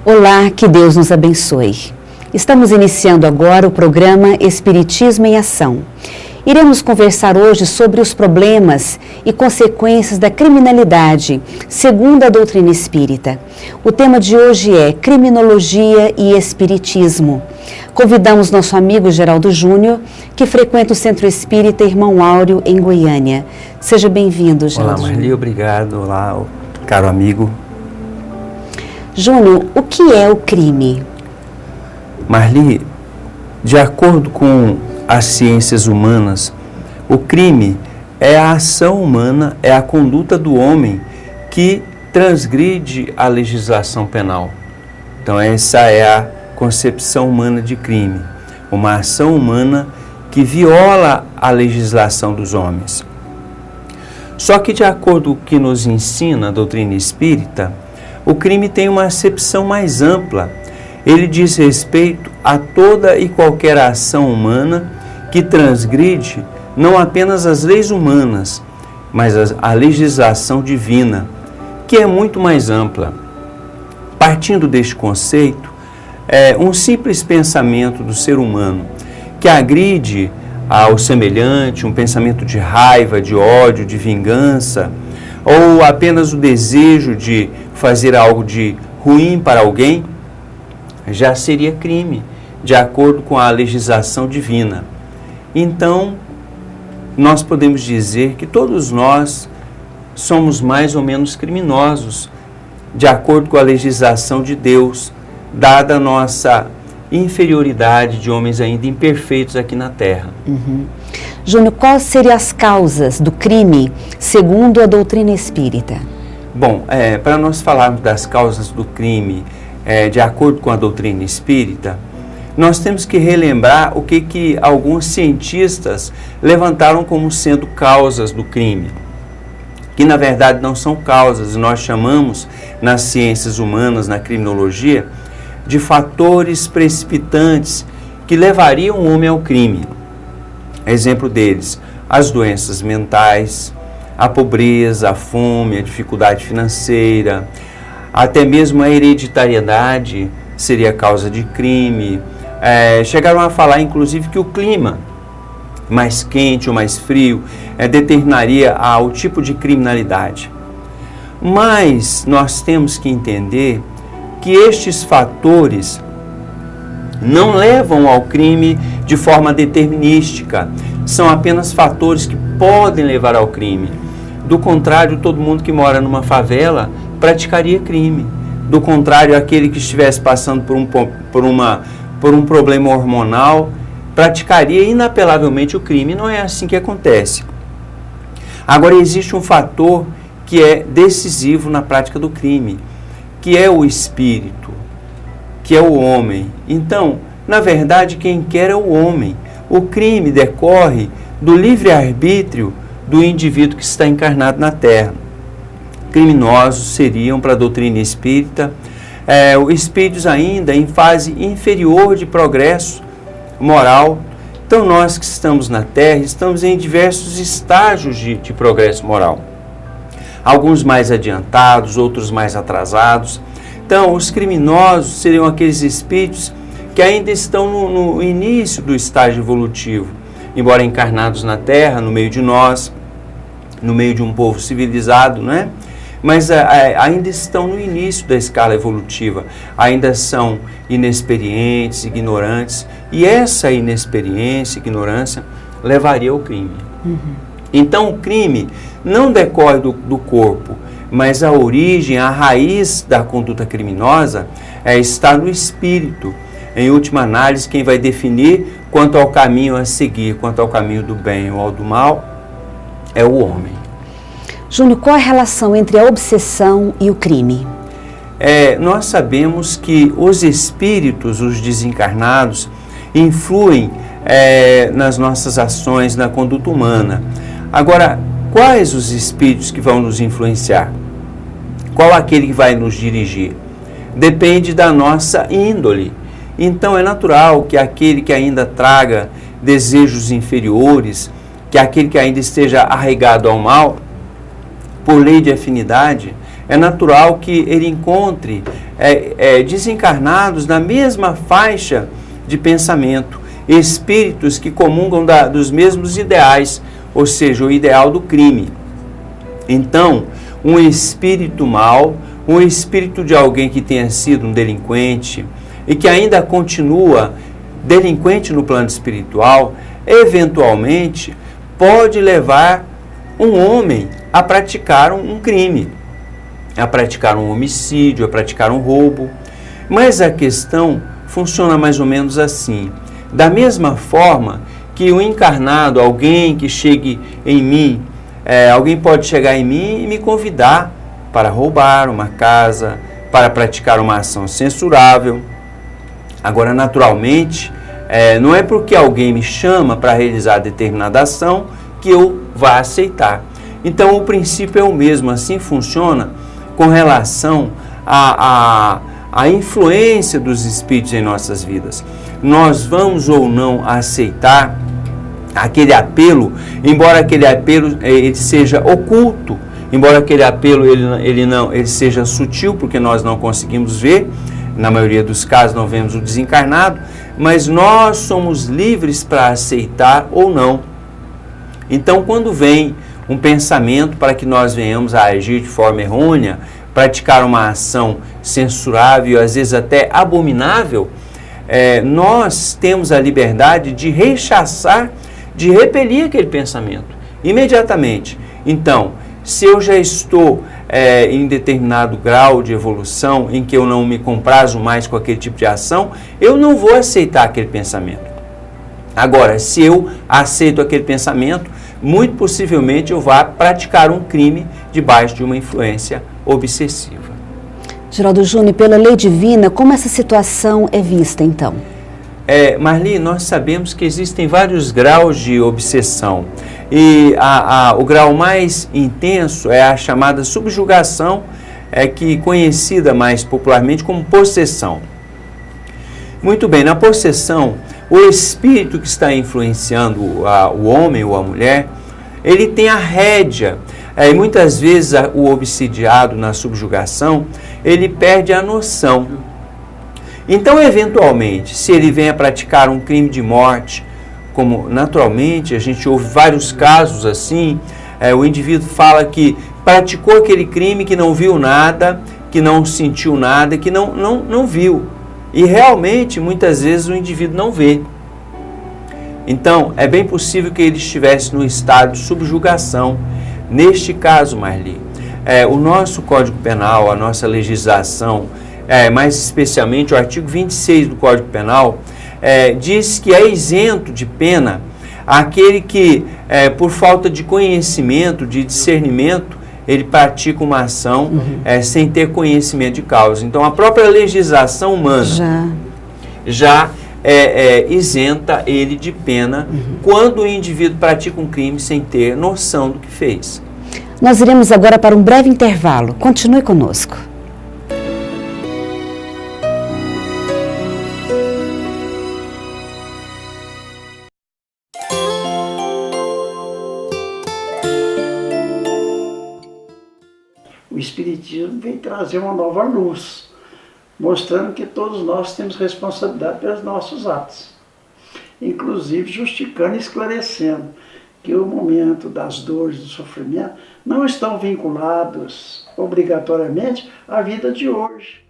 Olá, que Deus nos abençoe. Estamos iniciando agora o programa Espiritismo em Ação. Iremos conversar hoje sobre os problemas e consequências da criminalidade, segundo a doutrina espírita. O tema de hoje é Criminologia e Espiritismo. Convidamos nosso amigo Geraldo Júnior, que frequenta o Centro Espírita Irmão Áureo, em Goiânia. Seja bem-vindo, Geraldo. Olá, Marli, obrigado. Olá, caro amigo. Júnior, o que é o crime? Marli, de acordo com as ciências humanas, o crime é a ação humana, é a conduta do homem que transgride a legislação penal. Então essa é a concepção humana de crime, uma ação humana que viola a legislação dos homens. Só que de acordo com o que nos ensina a doutrina espírita, o crime tem uma acepção mais ampla. Ele diz respeito a toda e qualquer ação humana que transgride não apenas as leis humanas, mas a legislação divina, que é muito mais ampla. Partindo deste conceito, um simples pensamento do ser humano que agride ao semelhante, um pensamento de raiva, de ódio, de vingança, ou apenas o desejo de fazer algo de ruim para alguém, já seria crime, de acordo com a legislação divina. Então, nós podemos dizer que todos nós somos mais ou menos criminosos, de acordo com a legislação de Deus, dada a nossa inferioridade de homens ainda imperfeitos aqui na Terra. Júnior, quais seriam as causas do crime, segundo a doutrina espírita? Bom, para nós falarmos das causas do crime, de acordo com a doutrina espírita, nós temos que relembrar o que alguns cientistas levantaram como sendo causas do crime, que na verdade não são causas, nós chamamos nas ciências humanas, na criminologia, de fatores precipitantes que levariam o homem ao crime. Exemplo deles, as doenças mentais, a pobreza, a fome, a dificuldade financeira, até mesmo a hereditariedade seria causa de crime. Chegaram a falar, inclusive, que o clima mais quente ou mais frio determinaria o tipo de criminalidade. Mas nós temos que entender que estes fatores não levam ao crime de forma determinística, são apenas fatores que podem levar ao crime. Do contrário, todo mundo que mora numa favela praticaria crime. Do contrário, aquele que estivesse passando por um problema hormonal praticaria inapelavelmente o crime. Não é assim que acontece. Agora, existe um fator que é decisivo na prática do crime, que é o espírito, que é o homem. Então, na verdade, quem quer é o homem. O crime decorre do livre-arbítrio do indivíduo que está encarnado na Terra. Criminosos seriam, para a doutrina espírita, espíritos ainda em fase inferior de progresso moral. Então, nós que estamos na Terra, estamos em diversos estágios de progresso moral. Alguns mais adiantados, outros mais atrasados. Então, os criminosos seriam aqueles espíritos que ainda estão no início do estágio evolutivo, embora encarnados na Terra, no meio de nós, no meio de um povo civilizado, não é? Mas ainda estão no início da escala evolutiva, ainda são inexperientes, ignorantes, e essa inexperiência, ignorância, levaria ao crime. Então, o crime não decorre do corpo, mas a origem, a raiz da conduta criminosa está no espírito. Em última análise, quem vai definir quanto ao caminho a seguir, quanto ao caminho do bem ou ao do mal, é o homem. Júnior, qual a relação entre a obsessão e o crime? Nós sabemos que os espíritos, os desencarnados, influem nas nossas ações, na conduta humana. Agora, quais os espíritos que vão nos influenciar? Qual aquele que vai nos dirigir? Depende da nossa índole. Então, é natural que aquele que ainda traga desejos inferiores, que aquele que ainda esteja arraigado ao mal, por lei de afinidade, é natural que ele encontre desencarnados na mesma faixa de pensamento, espíritos que comungam dos mesmos ideais, ou seja, o ideal do crime. Então, um espírito mau, um espírito de alguém que tenha sido um delinquente e que ainda continua delinquente no plano espiritual, eventualmente pode levar um homem a praticar um crime, a praticar um homicídio, a praticar um roubo. Mas a questão funciona mais ou menos assim. Da mesma forma que o encarnado, alguém que chegue em mim, alguém pode chegar em mim e me convidar para roubar uma casa, para praticar uma ação censurável. Agora, naturalmente, não é porque alguém me chama para realizar determinada ação que eu vá aceitar. Então, o princípio é o mesmo, assim funciona com relação à influência dos espíritos em nossas vidas. Nós vamos ou não aceitar aquele apelo, embora aquele apelo ele seja oculto, embora aquele apelo ele seja sutil, porque nós não conseguimos ver, na maioria dos casos não vemos o desencarnado, mas nós somos livres para aceitar ou não. Então, quando vem um pensamento para que nós venhamos a agir de forma errônea, praticar uma ação censurável, às vezes até abominável, nós temos a liberdade de rechaçar, de repelir aquele pensamento imediatamente. Então, se eu já estou em determinado grau de evolução em que eu não me comprazo mais com aquele tipo de ação, eu não vou aceitar aquele pensamento. Agora, se eu aceito aquele pensamento, muito possivelmente eu vá praticar um crime debaixo de uma influência obsessiva. Geraldo Júnior, pela lei divina, como essa situação é vista então? Marli, nós sabemos que existem vários graus de obsessão e o grau mais intenso é a chamada subjugação, que conhecida mais popularmente como possessão. Muito bem, na possessão, o espírito que está influenciando o homem ou a mulher, ele tem a rédea. E muitas vezes o obsidiado na subjugação, ele perde a noção. Então, eventualmente, se ele vem a praticar um crime de morte, como naturalmente a gente ouve vários casos assim, o indivíduo fala que praticou aquele crime, que não viu nada, que não sentiu nada, que não viu. E realmente, muitas vezes, o indivíduo não vê. Então, é bem possível que ele estivesse no estado de subjugação. Neste caso, Marli, o nosso Código Penal, a nossa legislação, mais especialmente o artigo 26 do Código Penal, diz que é isento de pena aquele que, por falta de conhecimento, de discernimento, ele pratica uma ação sem ter conhecimento de causa. Então, a própria legislação humana já isenta ele de pena quando o indivíduo pratica um crime sem ter noção do que fez. Nós iremos agora para um breve intervalo. Continue conosco. O Espiritismo vem trazer uma nova luz, mostrando que todos nós temos responsabilidade pelos nossos atos, inclusive justificando e esclarecendo que o momento das dores, do sofrimento, não estão vinculados obrigatoriamente à vida de hoje.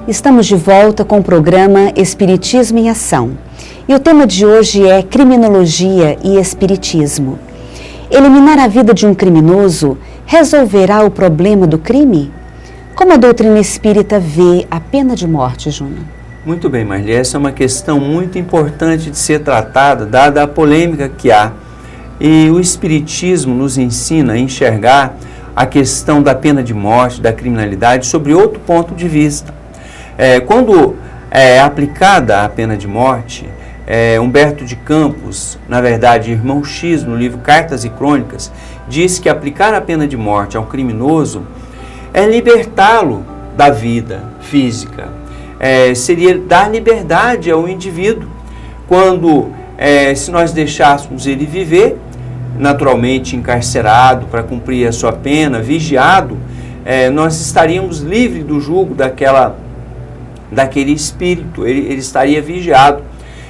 Estamos de volta com o programa Espiritismo em Ação. E o tema de hoje é criminologia e espiritismo. Eliminar a vida de um criminoso resolverá o problema do crime? Como a doutrina espírita vê a pena de morte, Júnior? Muito bem, Marli, essa é uma questão muito importante de ser tratada, dada a polêmica que há. E o Espiritismo nos ensina a enxergar a questão da pena de morte, da criminalidade, sobre outro ponto de vista. Quando é aplicada a pena de morte, Humberto de Campos, na verdade, irmão X, no livro Cartas e Crônicas, diz que aplicar a pena de morte ao criminoso é libertá-lo da vida física, seria dar liberdade ao indivíduo. Quando, se nós deixássemos ele viver, naturalmente encarcerado para cumprir a sua pena, vigiado, nós estaríamos livres do jugo daquele espírito, ele estaria vigiado.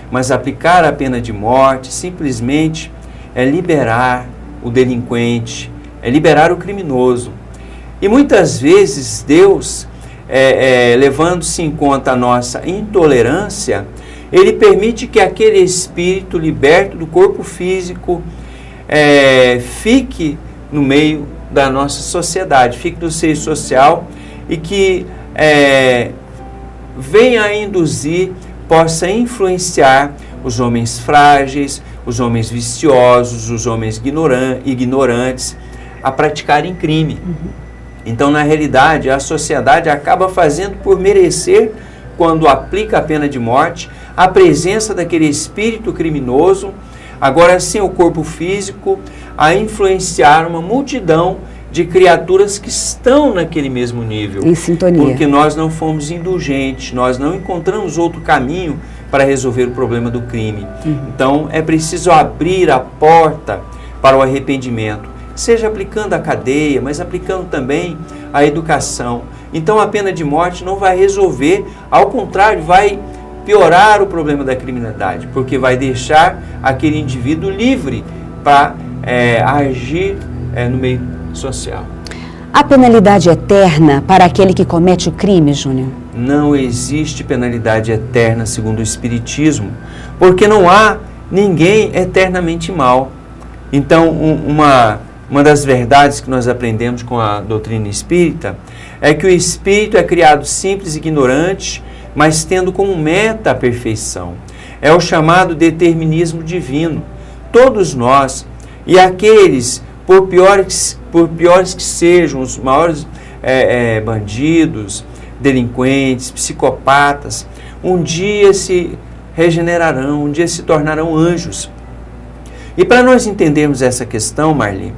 Mas aplicar a pena de morte simplesmente é liberar o delinquente, é liberar o criminoso. E muitas vezes Deus, levando-se em conta a nossa intolerância, Ele permite que aquele espírito liberto do corpo físico fique no meio da nossa sociedade, fique no seio social e que venha a induzir, possa influenciar os homens frágeis, os homens viciosos, os homens ignorantes a praticarem crime. Então, na realidade, a sociedade acaba fazendo por merecer, quando aplica a pena de morte, a presença daquele espírito criminoso, agora sem o corpo físico, a influenciar uma multidão de criaturas que estão naquele mesmo nível. Em sintonia. Porque nós não fomos indulgentes, nós não encontramos outro caminho para resolver o problema do crime. Então, é preciso abrir a porta para o arrependimento, seja aplicando a cadeia, mas aplicando também a educação. Então, a pena de morte não vai resolver, ao contrário, vai piorar o problema da criminalidade, porque vai deixar aquele indivíduo livre para agir no meio social. A penalidade eterna para aquele que comete o crime, Júnior? Não existe penalidade eterna segundo o Espiritismo, porque não há ninguém eternamente mal. Então, uma das verdades que nós aprendemos com a doutrina espírita é que o espírito é criado simples e ignorante, mas tendo como meta a perfeição. É o chamado determinismo divino. Todos nós, e aqueles, por piores que sejam, os maiores bandidos, delinquentes, psicopatas, um dia se regenerarão, um dia se tornarão anjos. E para nós entendermos essa questão, Marli,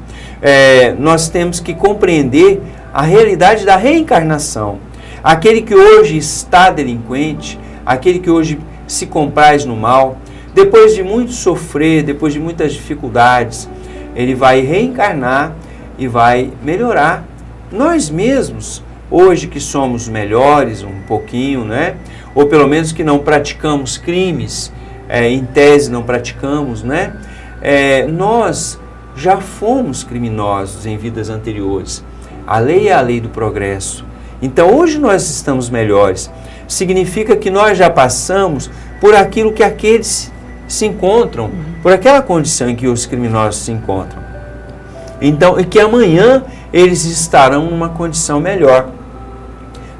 nós temos que compreender a realidade da reencarnação. Aquele que hoje está delinquente, aquele que hoje se compraz no mal, depois de muito sofrer, depois de muitas dificuldades, ele vai reencarnar e vai melhorar. Nós mesmos, hoje que somos melhores um pouquinho, né? Ou pelo menos que não praticamos crimes, em tese não praticamos, né? Nós já fomos criminosos em vidas anteriores. A lei é a lei do progresso. Então, hoje nós estamos melhores. Significa que nós já passamos por aquilo que aqueles se encontram, por aquela condição em que os criminosos se encontram. Então, e que amanhã eles estarão numa condição melhor.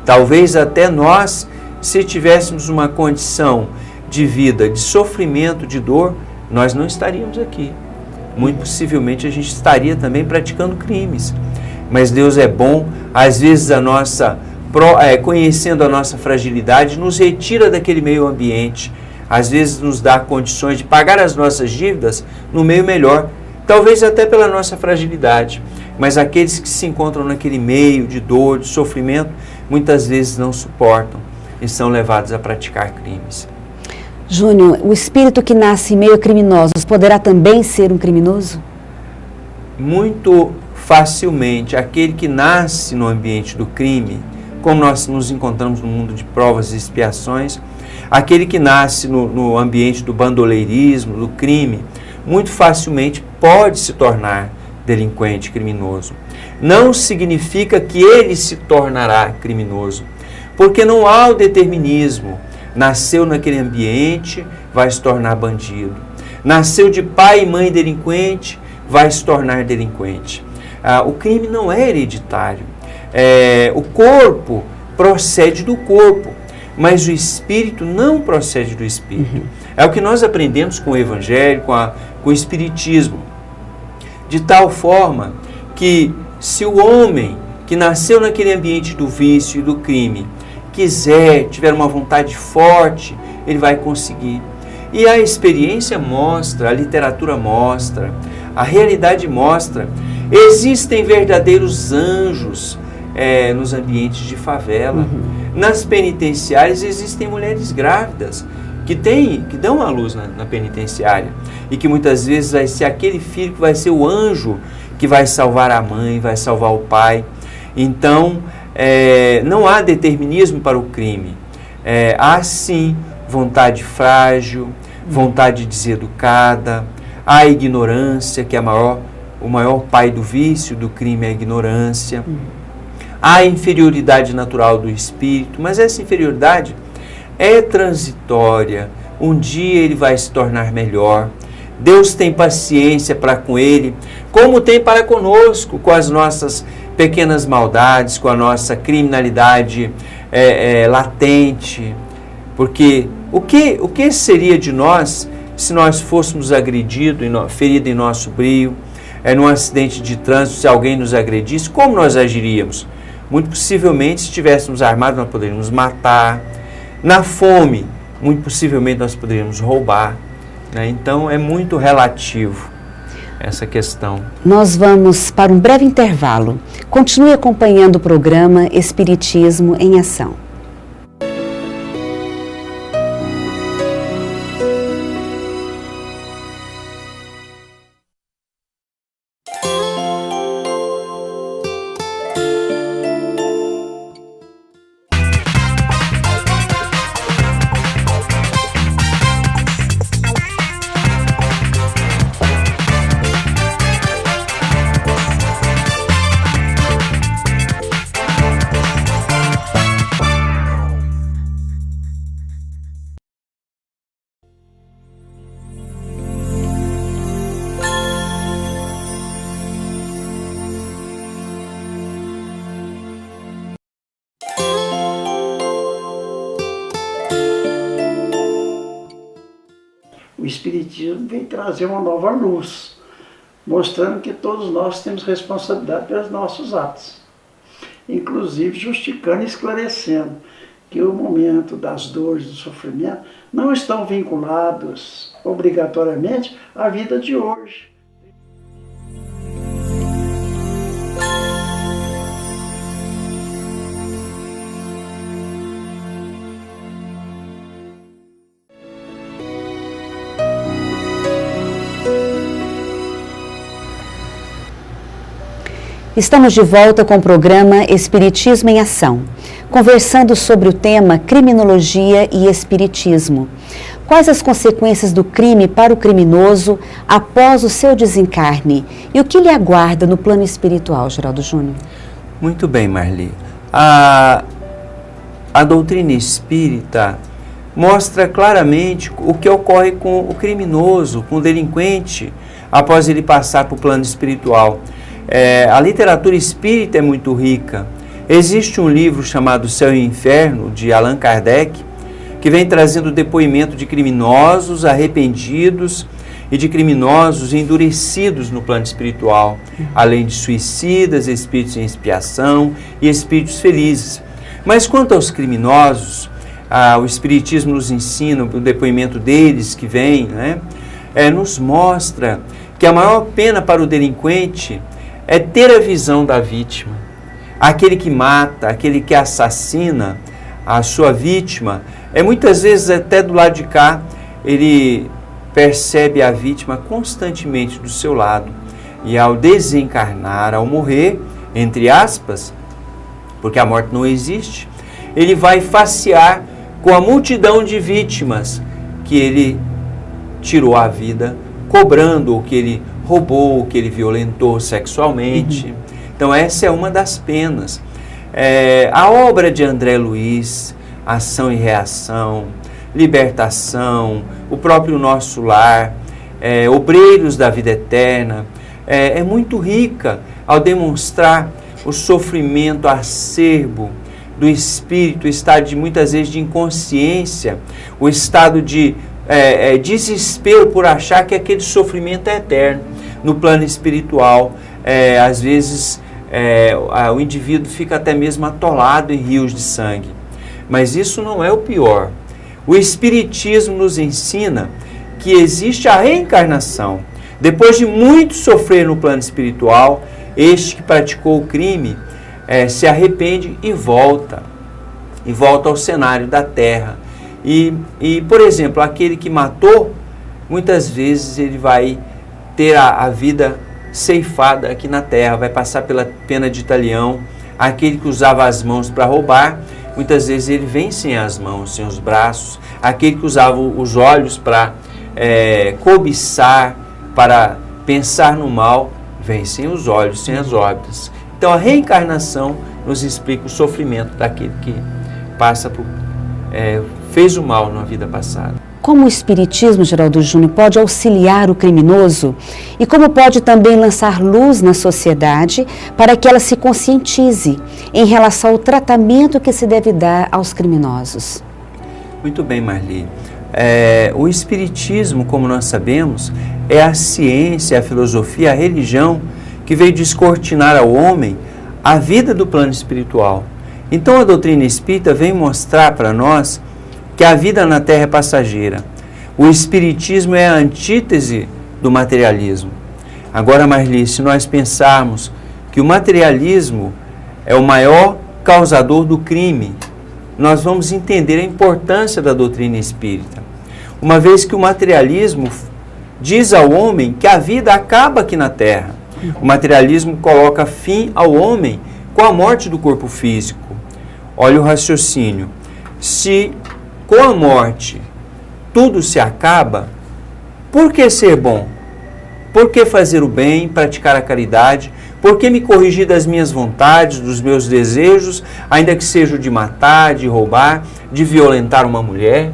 Talvez até nós, se tivéssemos uma condição de vida, de sofrimento, de dor, nós não estaríamos aqui. Muito possivelmente a gente estaria também praticando crimes. Mas Deus é bom, às vezes conhecendo a nossa fragilidade, nos retira daquele meio ambiente, às vezes nos dá condições de pagar as nossas dívidas no meio melhor, talvez até pela nossa fragilidade. Mas aqueles que se encontram naquele meio de dor, de sofrimento, muitas vezes não suportam e são levados a praticar crimes. Júnior, o espírito que nasce em meio a criminosos poderá também ser um criminoso? Muito facilmente, aquele que nasce no ambiente do crime, como nós nos encontramos no mundo de provas e expiações, aquele que nasce no ambiente do bandoleirismo, do crime, muito facilmente pode se tornar delinquente, criminoso. Não significa que ele se tornará criminoso, porque não há o determinismo. Nasceu naquele ambiente, vai se tornar bandido. Nasceu de pai e mãe delinquente, vai se tornar delinquente. O crime não é hereditário. O corpo procede do corpo, mas o espírito não procede do espírito. É o que nós aprendemos com o Evangelho, com o Espiritismo. De tal forma que se o homem que nasceu naquele ambiente do vício e do crime tiver uma vontade forte, ele vai conseguir. E a experiência mostra, a literatura mostra, a realidade mostra, existem verdadeiros anjos nos ambientes de favela. Nas penitenciárias existem mulheres grávidas que dão à luz na penitenciária e que muitas vezes vai ser aquele filho que vai ser o anjo que vai salvar a mãe, vai salvar o pai. Então, não há determinismo para o crime. Há sim vontade frágil, vontade deseducada, há ignorância, que é o maior pai do vício, do crime é a ignorância. Há inferioridade natural do espírito, mas essa inferioridade é transitória. Um dia ele vai se tornar melhor. Deus tem paciência para com ele, como tem para conosco, com as nossas pequenas maldades, com a nossa criminalidade latente. Porque o que seria de nós se nós fôssemos agredidos, feridos em nosso brio, num acidente de trânsito, se alguém nos agredisse, como nós agiríamos? Muito possivelmente, se estivéssemos armados, nós poderíamos matar. Na fome, muito possivelmente, nós poderíamos roubar. Então, é muito relativo essa questão. Nós vamos para um breve intervalo. Continue acompanhando o programa Espiritismo em Ação. O Espiritismo vem trazer uma nova luz, mostrando que todos nós temos responsabilidade pelos nossos atos, inclusive justificando e esclarecendo que o momento das dores, do sofrimento, não estão vinculados obrigatoriamente à vida de hoje. Estamos de volta com o programa Espiritismo em Ação, conversando sobre o tema Criminologia e Espiritismo. Quais as consequências do crime para o criminoso após o seu desencarne? E o que lhe aguarda no plano espiritual, Geraldo Júnior? Muito bem, Marli. A doutrina espírita mostra claramente o que ocorre com o criminoso, com o delinquente, após ele passar para o plano espiritual. A literatura espírita é muito rica. Existe um livro chamado Céu e Inferno, de Allan Kardec, que vem trazendo depoimento de criminosos arrependidos e de criminosos endurecidos no plano espiritual, além de suicidas, espíritos em expiação e espíritos felizes. Mas quanto aos criminosos, o Espiritismo nos ensina, o depoimento deles que vem, nos mostra que a maior pena para o delinquente é ter a visão da vítima. Aquele que mata, aquele que assassina a sua vítima, muitas vezes até do lado de cá, ele percebe a vítima constantemente do seu lado. E ao desencarnar, ao morrer, entre aspas, porque a morte não existe, ele vai facear com a multidão de vítimas que ele tirou a vida, cobrando o que ele roubou, que ele violentou sexualmente. Então essa é uma das penas. A obra de André Luiz, Ação e Reação, libertação, o próprio nosso lar, obreiros da vida eterna, é muito rica ao demonstrar o sofrimento acerbo do espírito, o estado de muitas vezes de inconsciência, o estado de desespero por achar que aquele sofrimento é eterno. No plano espiritual, às vezes o indivíduo fica até mesmo atolado em rios de sangue. Mas isso não é o pior. O Espiritismo nos ensina que existe a reencarnação. Depois de muito sofrer no plano espiritual, este que praticou o crime se arrepende e volta ao cenário da terra. E, por exemplo, aquele que matou, muitas vezes ele vai ter a vida ceifada aqui na terra, vai passar pela pena de talião. Aquele que usava as mãos para roubar, muitas vezes ele vem sem as mãos, sem os braços. Aquele que usava os olhos para cobiçar, para pensar no mal, vem sem os olhos, sem as órbitas. Então a reencarnação nos explica o sofrimento daquele que fez o mal na vida passada. Como o Espiritismo, Geraldo Júnior, pode auxiliar o criminoso e como pode também lançar luz na sociedade para que ela se conscientize em relação ao tratamento que se deve dar aos criminosos? Muito bem, Marli. O Espiritismo, como nós sabemos, é a ciência, a filosofia, a religião que veio descortinar ao homem a vida do plano espiritual. Então a doutrina espírita vem mostrar para nós que a vida na Terra é passageira. O Espiritismo é a antítese do materialismo. Agora, Marli, se nós pensarmos que o materialismo é o maior causador do crime, nós vamos entender a importância da doutrina espírita. Uma vez que o materialismo diz ao homem que a vida acaba aqui na Terra. O materialismo coloca fim ao homem com a morte do corpo físico. Olha o raciocínio. Se com a morte tudo se acaba, por que ser bom? Por que fazer o bem, praticar a caridade? Por que me corrigir das minhas vontades, dos meus desejos, ainda que seja de matar, de roubar, de violentar uma mulher?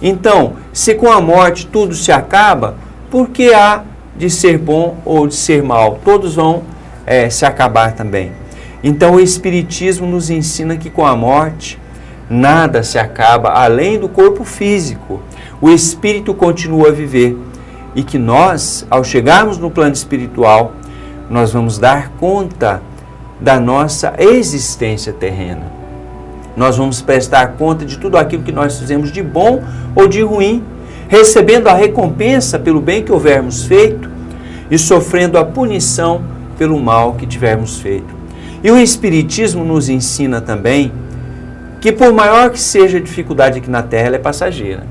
Então, se com a morte tudo se acaba, por que há de ser bom ou de ser mal? Todos vão se acabar também. Então, o Espiritismo nos ensina que com a morte nada se acaba além do corpo físico. O espírito continua a viver e que nós, ao chegarmos no plano espiritual, nós vamos dar conta da nossa existência terrena. Nós vamos prestar conta de tudo aquilo que nós fizemos de bom ou de ruim, recebendo a recompensa pelo bem que houvermos feito e sofrendo a punição pelo mal que tivermos feito. E o Espiritismo nos ensina também que por maior que seja a dificuldade aqui na Terra, ela é passageira.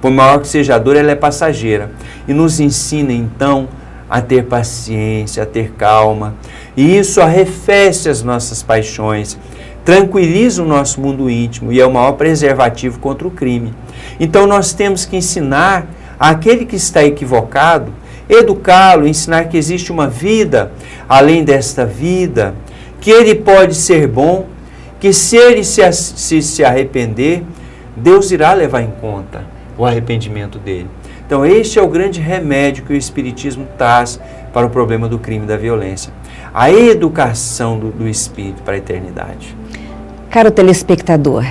Por maior que seja a dor, ela é passageira. E nos ensina, então, a ter paciência, a ter calma. E isso arrefece as nossas paixões, tranquiliza o nosso mundo íntimo e é o maior preservativo contra o crime. Então, nós temos que ensinar àquele que está equivocado, educá-lo, ensinar que existe uma vida além desta vida, que ele pode ser bom, que se ele se arrepender, Deus irá levar em conta o arrependimento dele. Então, este é o grande remédio que o Espiritismo traz para o problema do crime e da violência. A educação do espírito para a eternidade. Caro telespectador,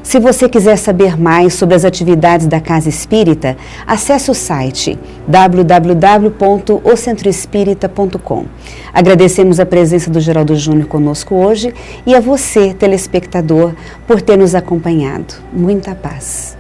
se você quiser saber mais sobre as atividades da Casa Espírita, acesse o site www.ocentroespírita.com. Agradecemos a presença do Geraldo Júnior conosco hoje e a você, telespectador, por ter nos acompanhado. Muita paz.